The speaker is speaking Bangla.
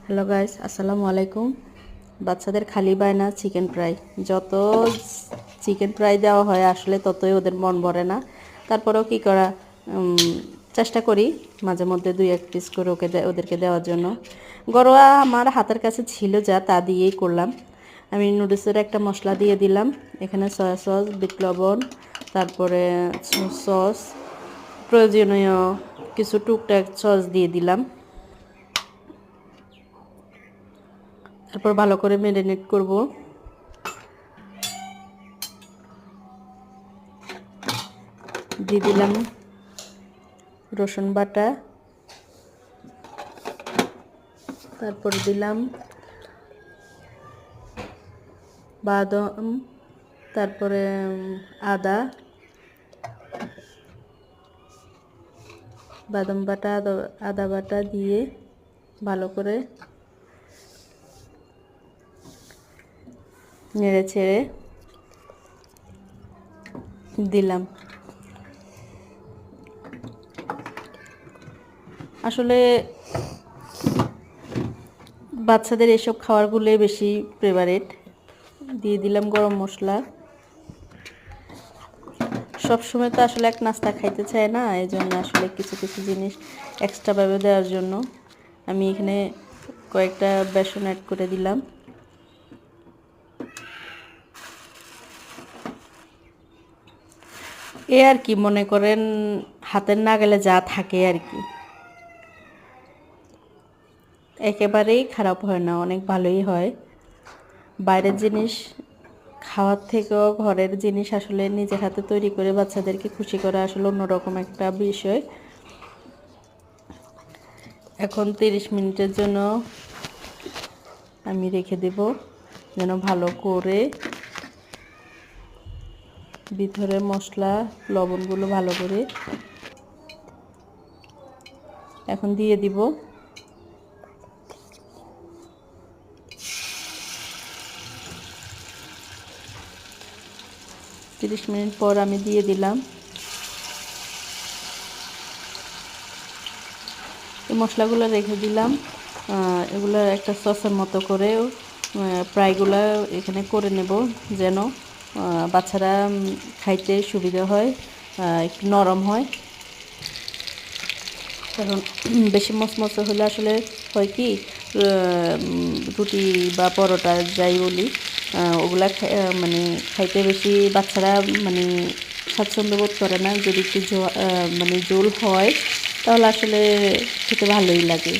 হ্যালো গাইস, আসসালামু আলাইকুম। বাচ্চাদের খালি বায়না চিকেন ফ্রাই। যত চিকেন ফ্রাই দেওয়া হয় আসলে ততই ওদের মন ভরে না। তারপরেও কি করা, চেষ্টা করি মাঝে মধ্যে 2-1 পিস করে ওদেরকে দেওয়ার জন্য। ঘরোয়া আমার হাতের কাছে ছিল যা তা দিয়েই করলাম। আমি নুডলসের একটা মশলা দিয়ে দিলাম, এখানে সয়া সস, বিট লবণ, তারপরে সস, প্রয়োজনীয় কিছু টুকটাক সস দিয়ে দিলাম। তারপর ভালো করে ম্যারিনেট করব। দিয়ে দিলাম রসুন বাটা, তারপর দিলাম বাদাম, তারপরে আদা, বাদাম বাটা, আদা বাটা দিয়ে ভালো করে নেড়ে ছেড়ে দিলাম। আসলে বাচ্চাদের এসব খাবারগুলোই বেশি ফেভারিট। দিয়ে দিলাম গরম মশলা। সবসময় তো আসলে এক নাস্তা খাইতে চায় না, এই জন্য আসলে কিছু কিছু জিনিস এক্সট্রাভাবে দেওয়ার জন্য আমি এখানে কয়েকটা বেসন অ্যাড করে দিলাম। এ আর কি, মনে করেন হাতের নাগালে যা থাকে আর কি, একেবারেই খারাপ হয় না, অনেক ভালোই হয়। বাইরের জিনিস খাওয়ার থেকেও ঘরের জিনিস আসলে নিজের হাতে তৈরি করে বাচ্চাদেরকে খুশি করা আসলে অন্যরকম একটা বিষয়। এখন 30 মিনিটের জন্য আমি রেখে দেব, যেন ভালো করে ভিতরে মশলা লবণগুলো ভালো করে। এখন দিয়ে দিব 30 মিনিট পর আমি দিয়ে দিলাম। এই মশলাগুলো রেখে দিলাম, এগুলো একটা সসের মতো করে ফ্রাইগুলো এখানে করে নেব, যেন বাচ্চারা খাইতে সুবিধা হয়, একটু নরম হয়। কারণ বেশি মচমচে হলে আসলে হয় কি, রুটি বা পরোটা যাই বলি, ওগুলা মানে খাইতে বেশি বাচ্চারা মানে স্বাচ্ছন্দ্য বোধ করে না। যদি একটু মানে ঝোল হয় তাহলে আসলে খেতে ভালোই লাগে।